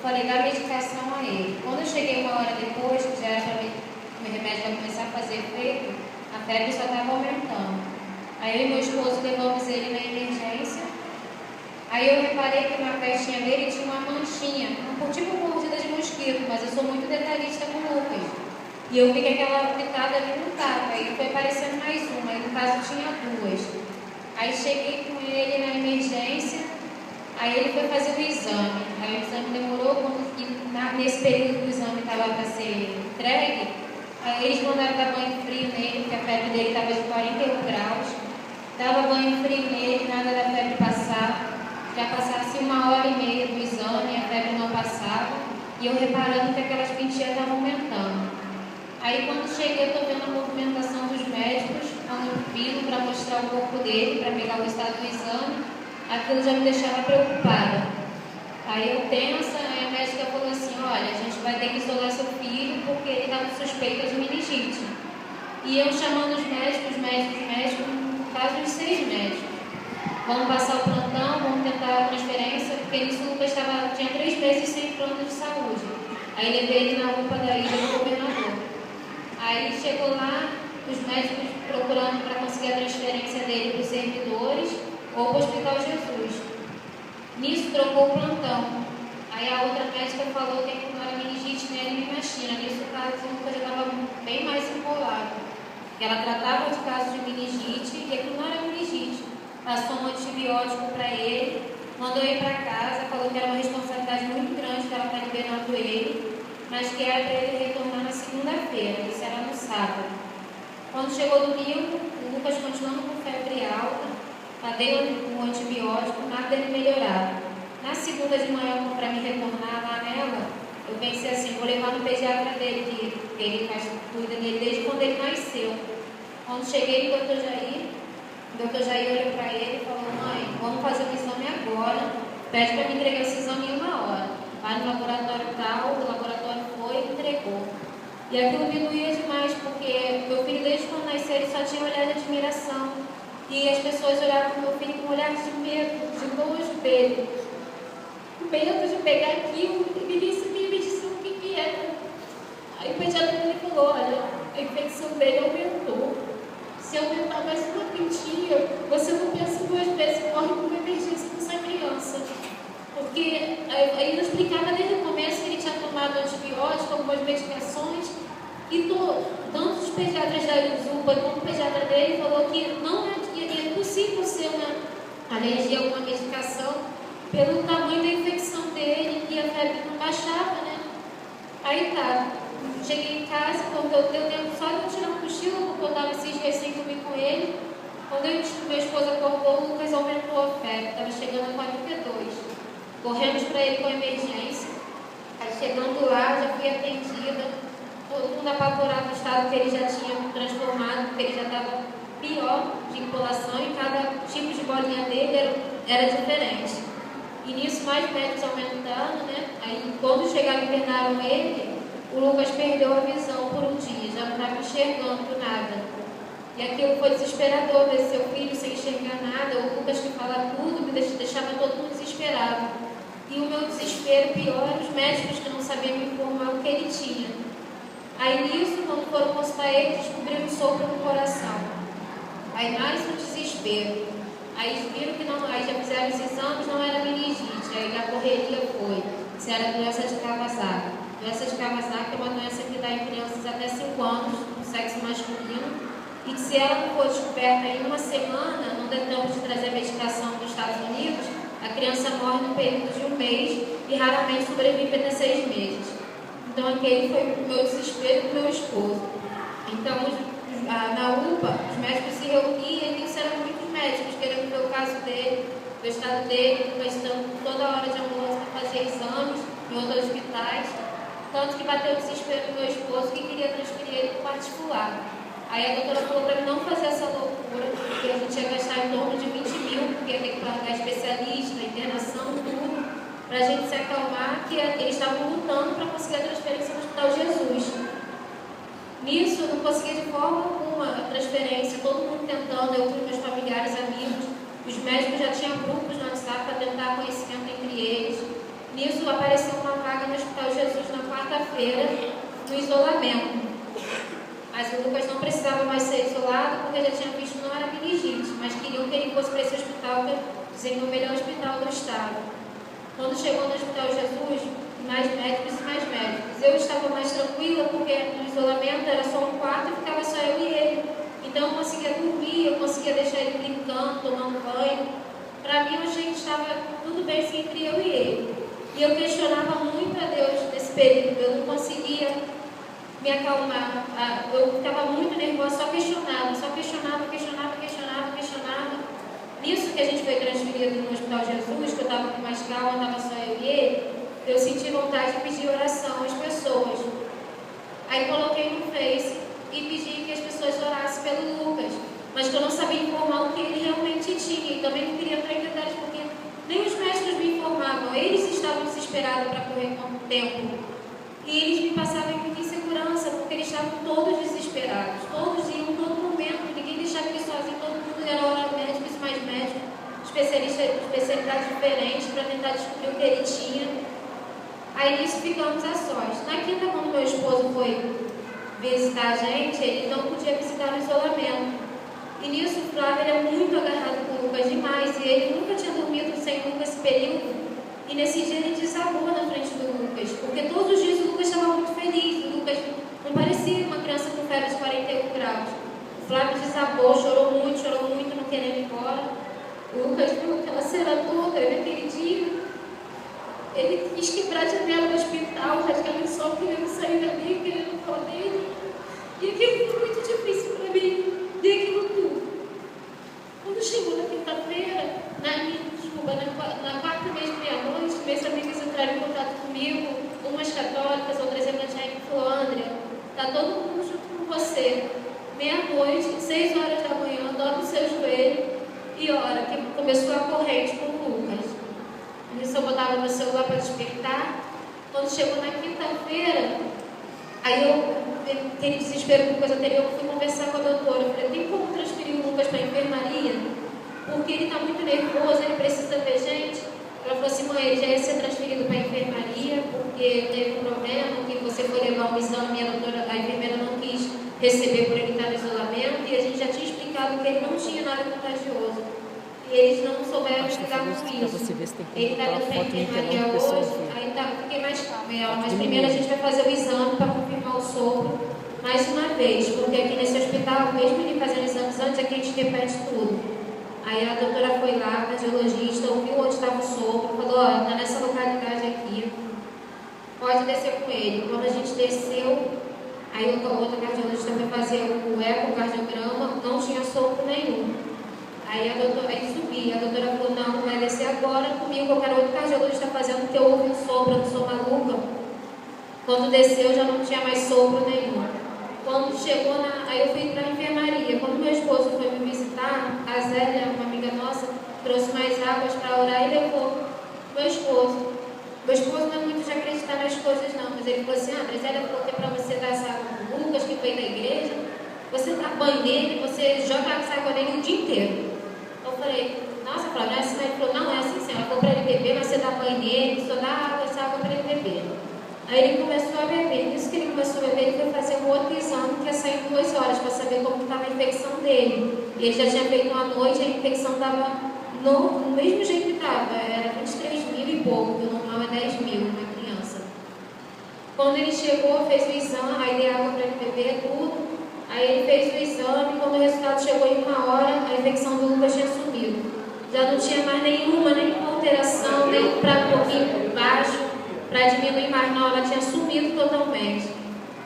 falei da medicação a ele. Quando eu cheguei uma hora depois, que já era para meu remédio vai começar a fazer efeito, a febre só estava aumentando. Aí eu e meu esposo levamos ele na emergência. Aí eu reparei que na festinha dele tinha uma manchinha, tipo mordida de mosquito, mas eu sou muito detalhista com o Lucas. E eu vi que aquela pitada ali não estava, aí foi aparecendo mais uma, aí no caso tinha duas. Aí cheguei com ele na emergência, aí ele foi fazer o exame. Aí o exame demorou, nesse período que o exame estava para ser entregue, aí eles mandaram dar banho frio nele, porque a febre dele estava de 41 graus. Dava banho frio nele, nada da febre passar. Já passasse 1h30 do exame, a febre não passava, e eu reparando que aquelas pintinhas estavam aumentando. Aí quando cheguei, eu estou vendo a movimentação dos médicos, vindo para mostrar o corpo dele, para pegar o estado do exame, aquilo já me deixava preocupada. Aí eu tensa, aí a médica falou assim, olha, a gente vai ter que isolar seu filho porque ele está com suspeita de meningite. E eu chamando os médicos, no caso uns 6 médicos. Vamos passar o plantão, vamos tentar a transferência, porque nisso o Lucas tinha 3 meses sem plano de saúde. Aí levei ele na UPA da ilha do governador. Aí chegou lá, os médicos procurando para conseguir a transferência dele para os servidores ou para o Hospital Jesus. Nisso trocou o plantão. Aí a outra médica falou que não era meningite nem anemia. Nisso o caso do Lucas já estava bem mais enrolado. Ela tratava de casos de meningite e aquilo não era meningite. Passou um antibiótico para ele, mandou ir para casa, falou que era uma responsabilidade muito grande que ela está liberando ele, mas que era para ele retornar na segunda-feira, isso era no sábado. Quando chegou domingo, o Lucas continuando com febre alta, dei o antibiótico, nada dele melhorar. Na segunda de manhã, para me retornar lá nela, eu pensei assim, vou levar no pediatra dele, que ele cuida dele desde quando ele nasceu. Quando cheguei no o doutor Jair olhou para ele e falou, mãe, vamos fazer o exame agora, pede para me entregar esse exame em 1 hora. Vai no laboratório tal, o laboratório foi e entregou. E aquilo me doía demais, porque meu filho desde quando nasceu ele só tinha olhar de admiração. E as pessoas olhavam para o meu filho com um olhar de medo, de nojo dele. Com medo de pegar aquilo e me disse o que era. Aí o pediatra dele falou, olha, a infecção dele aumentou. Se aumentar mais uma pintinha, você não pensa 2 vezes, corre com uma emergência com essa criança. Porque aí eu explicava desde o começo que ele tinha tomado antibiótico, algumas medicações, e tanto os pediatras da Iuzupa quanto o pediatra dele falou que não é possível ser uma alergia a alguma medicação pelo tamanho da infecção dele, e a febre não baixava, né? Aí tá. Cheguei em casa, quando deu tempo só de eu tirar um cochilo, porque eu estava esses dias sem dormir com ele. Quando meu esposo acordou, o Lucas aumentou a febre, estava chegando a 42. Corremos para ele com a emergência. Aí chegando lá, já fui atendida. Todo mundo apavorado do estado que ele já tinha transformado, porque ele já estava pior de insolação e cada tipo de bolinha dele era diferente. E nisso, mais médicos aumentando, né? Aí quando chegaram e internaram ele, o Lucas perdeu a visão por um dia, já não estava enxergando nada. E aquilo foi desesperador, ver seu filho sem enxergar nada. O Lucas, que fala tudo, me deixava todo mundo desesperado. E o meu desespero pior eram os médicos que não sabiam me informar o que ele tinha. Aí nisso, quando foram consultar ele, descobriram um sopro no coração. Aí mais um desespero. Aí viram que não, aí já fizeram os exames, não era meningite. Aí a correria foi, se era doença de Kawasaki. Doença de Kawasaki é uma doença que dá em crianças até 5 anos, no sexo masculino, e que se ela não for descoberta em 1 semana, não der tempo de trazer a medicação dos Estados Unidos, a criança morre no período de 1 mês e raramente sobrevive até 6 meses. Então aquele foi o meu desespero do meu esposo. Então na UPA, os médicos se reuniam e isso eram muitos médicos querendo ver o caso dele, o estado dele, estando toda hora de ambulância para fazer exames em outros hospitais. Tanto que bateu o desespero do meu esposo que queria transferir ele para o particular. Aí a doutora falou para mim não fazer essa loucura, porque a gente ia gastar em torno de 20 mil, porque ia ter que pagar especialista, internação, tudo, para a gente se acalmar, que eles estavam lutando para conseguir a transferência no Hospital Jesus. Nisso, eu não conseguia de forma alguma a transferência, todo mundo tentando, eu com meus familiares, amigos. Os médicos já tinham grupos no WhatsApp para tentar conhecimento entre eles. Nisso, apareceu uma vaga no Hospital Jesus na quarta-feira, no isolamento. Mas o Lucas não precisava mais ser isolado, porque já tinha visto que não era meningite, mas queriam que ele fosse para esse hospital, dizendo que é o melhor hospital do estado. Quando chegou no Hospital Jesus, mais médicos e mais médicos. Eu estava mais tranquila, porque no isolamento era só um quarto e ficava só eu e ele. Então eu conseguia dormir, eu conseguia deixar ele brincando, tomando banho. Para mim, eu achei que estava tudo bem assim, entre eu e ele. E eu questionava muito a Deus nesse período, eu não conseguia me acalmar. Eu ficava muito nervosa, só questionava. Nisso que a gente foi transferido no Hospital Jesus, que eu estava com mais calma, estava só eu e ele, eu senti vontade de pedir oração às pessoas. Aí coloquei no Face e pedi que as pessoas orassem pelo Lucas, mas que eu não sabia informar o que ele realmente tinha, e também não queria entrar em detalhes, porque nem os médicos me informavam, eles estavam desesperados para correr com o tempo, e eles me passavam muita insegurança, porque eles estavam todos desesperados, todos iam todo momento, ninguém deixava ele sozinho, todo mundo era hora médicos e mais médicos, especialidades diferentes para tentar descobrir o que ele tinha. Aí nisso ficamos a sós. Na quinta, quando meu esposo foi visitar a gente, ele não podia visitar no isolamento. E nisso o Flávio era muito agarrado com o Lucas demais, e ele nunca tinha dormido sem o Lucas esse período. E nesse dia ele desabou na frente do Lucas, porque todos os dias o Lucas estava muito feliz. O Lucas não parecia uma criança com febre de 41 graus. O Flávio desabou, chorou muito, não querendo ir embora. O Lucas viu aquela cena toda, naquele dia. Ele quis quebrar a janela do hospital, rasgando o sol, querendo sair dali, querendo falar dele. E aquilo foi muito difícil para mim, ver aquilo tudo. Quando chegou na quinta-feira, na quarta mesmo, meia-noite, minhas amigas entraram em contato comigo, umas católicas, outras evangélicas, falou: André, está todo mundo junto com você. Meia-noite, 6 horas da manhã, dobra o seu joelho e ora, que começou a corrente com o Lucas. Isso eu botava no celular para despertar. Quando chegou na quinta-feira, aí aquele desespero com coisa anterior, eu fui conversar com a doutora. Eu falei: tem como transferir o Lucas para a enfermaria? Porque ele está muito nervoso, ele precisa ver gente. Ela falou assim: mãe, ele já ia ser transferido para a enfermaria, porque teve um problema, que você foi levar um exame e a enfermeira não quis receber por ele estar no isolamento, e a gente já tinha explicado que ele não tinha nada contagioso. E eles não souberam lidar com isso. Ele está indo para a enfermaria hoje, aí fiquei mais calma. Mas primeiro a gente vai fazer o exame para confirmar o sopro mais uma vez, porque aqui nesse hospital, mesmo ele fazendo exames antes, aqui a gente repete tudo. Aí a doutora foi lá, a cardiologista, ouviu onde estava o sopro, falou: olha, está nessa localidade aqui, pode descer com ele. Quando a gente desceu, aí a outra cardiologista foi fazer o ecocardiograma, não tinha sopro nenhum. Aí subi, a doutora falou: não, vai descer agora comigo, eu quero outro cardiologista fazendo, porque eu ouvi um sopro, eu não sou maluca. Quando desceu, já não tinha mais sopro nenhum. Quando chegou aí eu fui para a enfermaria. Quando meu esposo foi me visitar, a Zélia, uma amiga nossa, trouxe mais águas para orar e levou meu esposo. Meu esposo não é muito de acreditar nas coisas não, mas ele falou assim: a Zélia falou que é para você dar essa água para o Lucas, que veio da igreja, você dá banho nele, você joga essa água nele o dia inteiro. Eu falei: nossa, Flávia, não é assim? Ele falou: não, é assim, sim. Ela falou para ele beber, mas você dá banho nele, só dá essa água para ele beber. Aí ele começou a beber. Nisso que ele começou a beber, ele foi fazer um outro exame que ia sair em 2 horas para saber como estava a infecção dele. E ele já tinha feito uma noite, a infecção estava no mesmo jeito que estava, era 23 mil e pouco, que o normal é 10 mil na criança. Quando ele chegou, fez o exame, aí dei água para ele beber, tudo. Aí ele fez o exame, quando o resultado chegou em 1 hora, a infecção do Lucas tinha sumido. Já não tinha mais nenhuma alteração, nem para um pouquinho baixo, para diminuir mais, não, ela tinha sumido totalmente.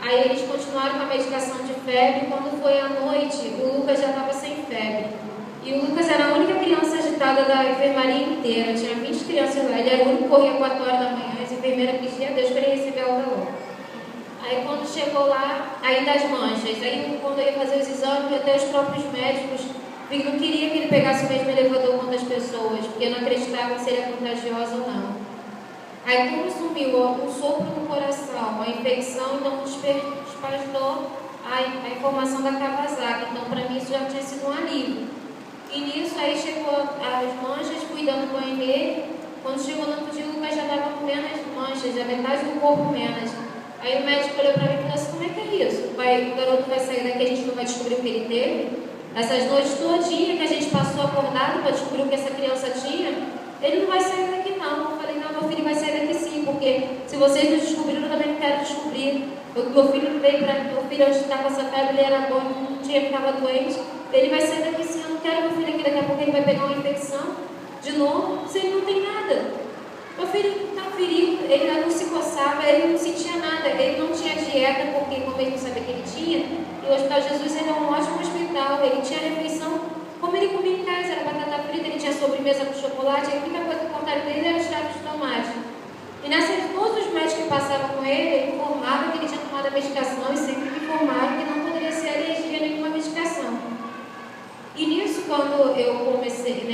Aí eles continuaram com a medicação de febre. Quando foi à noite, o Lucas já estava sem febre. E o Lucas era a única criança agitada da enfermaria inteira. Tinha 20 crianças lá, ele era o único que corria 4 horas da manhã. As enfermeiras pediam a Deus para ele receber alta logo. Aí quando chegou lá, aí das manchas, aí quando eu ia fazer os exames, até os próprios médicos não queriam que ele pegasse o mesmo elevador com as pessoas, porque não acreditavam se seria contagiosa ou não. Aí como sumiu um sopro no coração, a infecção, então espalhou a informação da Kawasaki. Então para mim isso já tinha sido um alívio. E nisso aí chegou as manchas, cuidando do banho dele. Quando chegou no outro dia, o Lucas já estava com menos metade do corpo menos. Aí o médico olhou para mim e falou assim, como é que é isso? O garoto vai sair daqui, a gente não vai descobrir o que ele teve? Essas noites todinha que a gente passou acordado para descobrir o que essa criança tinha, ele não vai sair daqui não. Eu falei, não, meu filho vai sair daqui sim, porque se vocês não descobriram, eu também não quero descobrir. Meu filho veio para meu filho antes de estar com essa febre, ele era bom, um dia ficava doente. Ele vai sair daqui sim, eu não quero meu filho aqui, daqui a pouco ele vai pegar uma infecção de novo, se ele não tem nada. Meu filho está ferido, ele não se coçava, ele não sentia nada, ele não tinha dieta, porque como ele não sabia que ele tinha, e o Hospital Jesus ele é um ótimo hospital, ele tinha refeição como ele comia em casa, era batata frita, ele tinha sobremesa com chocolate, a única coisa que contaram dele era extrato de tomate. E nessas, todos os médicos que passavam com ele informavam que ele tinha tomado a medicação e sempre me informaram que não poderia ser alergia a nenhuma medicação. E nisso, quando eu comecei,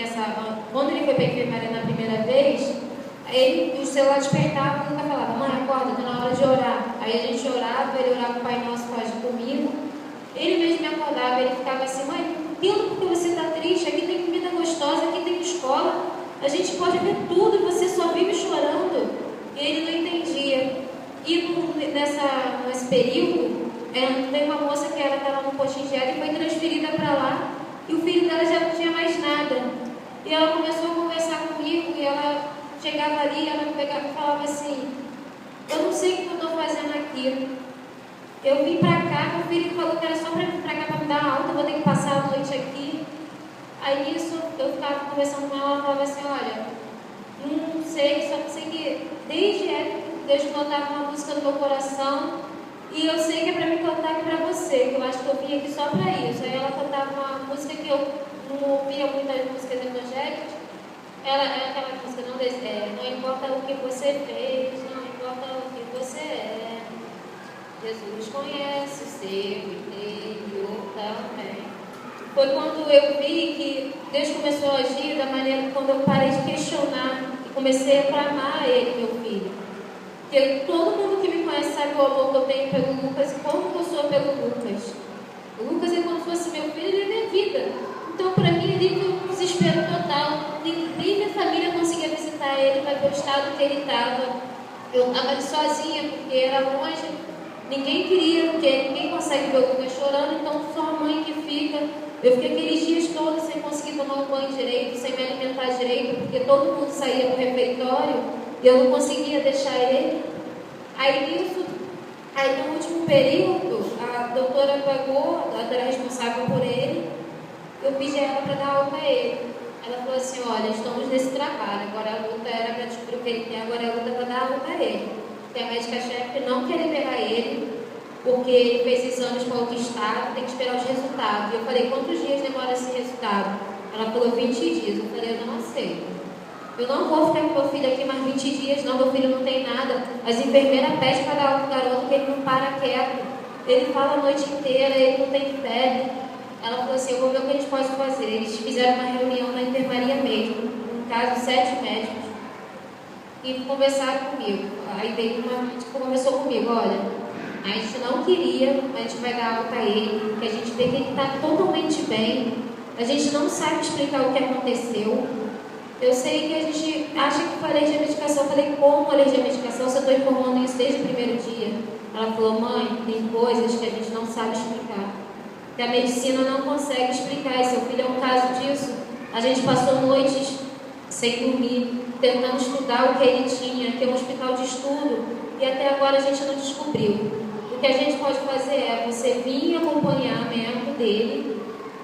quando ele foi para a enfermaria na primeira vez, o celular despertava e nunca falava, mãe, acorda, está na hora de orar. Aí a gente orava, ele orava o Pai Nosso quase comigo. Ele mesmo me acordava, ele ficava assim, mãe, entendo porque você está triste, aqui tem comida gostosa, aqui tem escola, a gente pode ver tudo e você só vive chorando. E ele não entendia. E nesse período, tem uma moça que ela estava no postinho de ela e foi transferida para lá, e o filho dela já não tinha mais nada. E ela começou a conversar comigo, e ela chegava ali, ela pegava e falava assim, eu não sei o que eu estou fazendo aqui. Eu vim para cá, meu filho falou que era só para vir para cá para me dar alta, eu vou ter que passar a noite aqui. Aí nisso, eu ficava conversando com ela, falava assim, olha, não sei, só sei que desde Deus colocava uma música no meu coração, e eu sei que é para me cantar aqui para você, que eu acho que eu vim aqui só para isso. Aí ela cantava uma música que eu não ouvia muitas músicas evangélicas. Ela é aquela música, não importa o que você fez, não importa o que você é, Jesus conhece o seu interior também. Foi quando eu vi que Deus começou a agir da maneira quando eu parei de questionar e comecei a clamar a Ele, meu filho. Porque todo mundo que me conhece sabe o amor que eu tenho pelo Lucas e como eu sou pelo Lucas. O Lucas é como se fosse meu filho, ele é minha vida. Então, para mim, ali foi um desespero total. Nem minha família conseguia visitar ele, para ver o estado que ele estava. Eu estava ali sozinha, porque era longe. Ninguém queria, porque ninguém consegue ver o Lucas chorando, então só a mãe que fica. Eu fiquei aqueles dias todos sem conseguir tomar um banho direito, sem me alimentar direito, porque todo mundo saía do refeitório e eu não conseguia deixar ele. Aí no último período, a doutora pegou, ela era responsável por ele. Eu pedi a ela para dar alta a ele. Ela falou assim, olha, estamos nesse trabalho, agora a luta era para descobrir o que ele tem, agora a luta é para dar alta a ele. Porque a médica-chefe não quer liberar ele, porque ele fez exames para outro estado, tem que esperar os resultados. E eu falei, quantos dias demora esse resultado? Ela falou 20 dias. Eu falei, eu não aceito. Eu não vou ficar com meu filho aqui mais 20 dias, não, meu filho não tem nada. As enfermeiras pedem para dar alta ao garoto que ele não para quieto. Ele fala a noite inteira, ele não tem febre. Ela falou assim, eu vou ver o que eles podem fazer. Eles fizeram uma reunião na enfermaria mesmo, no caso 7 médicos, e conversaram comigo. Aí veio uma médica que conversou comigo, olha, a gente não queria, mas a gente vai dar alta a ele, porque a gente vê que ele está totalmente bem, a gente não sabe explicar o que aconteceu. Eu sei que a gente acha que foi alergia à medicação. Eu falei, como alergia à medicação? Se eu estou informando isso desde o primeiro dia. Ela falou, mãe, tem coisas que a gente não sabe explicar, que a medicina não consegue explicar, e seu filho é um caso disso. A gente passou noites sem dormir, tentando estudar o que ele tinha, que é um hospital de estudo, e até agora a gente não descobriu. O que a gente pode fazer é você vir acompanhamento dele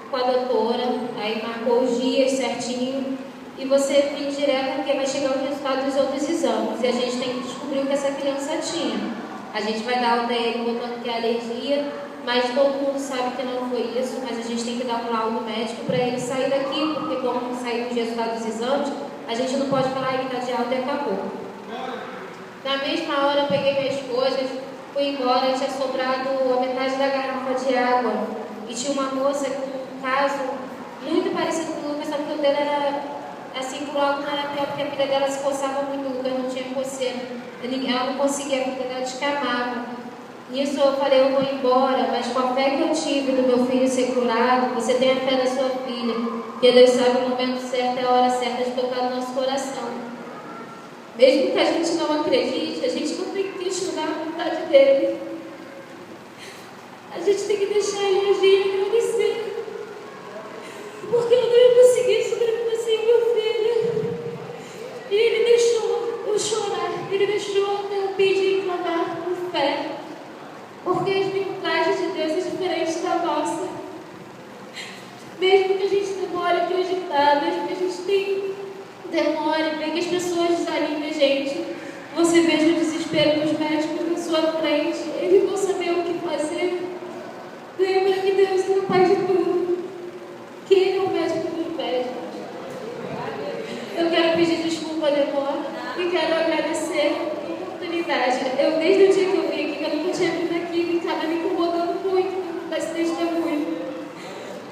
com a doutora, aí marcou os dias certinho, e você vir direto, porque vai chegar o resultado dos outros exames, e a gente tem que descobrir o que essa criança tinha. A gente vai dar alta a ele botando que é alergia, mas todo mundo sabe que não foi isso, mas a gente tem que dar um laudo médico para ele sair daqui, porque como não saiu os resultados dos exames, a gente não pode falar que está de alta e acabou. Na mesma hora eu peguei minhas coisas, fui embora, tinha sobrado a metade da garrafa de água, e tinha uma moça com um caso muito parecido com o Lucas, só que o dela era assim, por algo não era pior, porque a filha dela se coçava muito, o Lucas não tinha coceira, ela não conseguia, a filha dela descamava. Nisso eu falei, eu vou embora, mas com a fé que eu tive do meu filho ser curado, você tem a fé da sua filha, porque Deus sabe o momento certo e a hora certa de tocar no nosso coração. Mesmo que a gente não acredite, a gente não tem que questionar a vontade dele. A gente tem que deixar ele agir e agradecer. Porque eu não ia conseguir sobreviver sem meu filho. E ele deixou eu chorar, ele deixou eu pedir e clamar por fé. Porque as vontades de Deus é diferente da nossa. Mesmo que a gente demore a acreditar, mesmo que a gente demore, ver que as pessoas desanimem a gente, você veja o desespero dos médicos na sua frente, eles vão saber o que fazer. Lembra que Deus é o Pai de tudo, que Ele é o médico dos médicos. Eu quero pedir desculpa, demora, e quero agradecer a oportunidade. Eu, desde o dia que eu vim aqui, que eu nunca tinha vindo aqui, me estava me incomodando muito desse testemunho.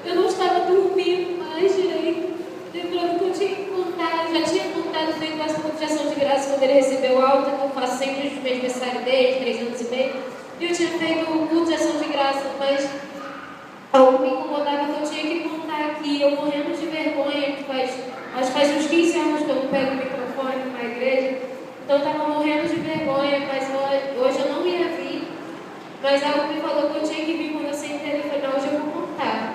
Eu não estava dormindo mais direito. Lembrando que eu tinha que contar, já tinha contado, feito essa contação de graça quando ele recebeu alta, que eu faço sempre no aniversário dele, 3 anos e meio. E eu tinha feito um culto de ação de graça, mas algo me incomodava que eu tinha que contar aqui, eu morrendo de vergonha, acho que faz uns 15 anos que eu não pego o microfone numa igreja, então eu estava morrendo de vergonha, mas hoje eu não ia vir, mas algo me falou que eu tinha que vir quando eu sentei, eu falei, não, hoje eu vou contar.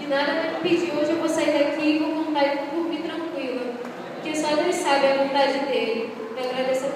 E nada vai me impedir, hoje eu vou sair daqui e vou contar e vou dormir tranquila, porque só Deus sabe a vontade dele. Eu agradeço a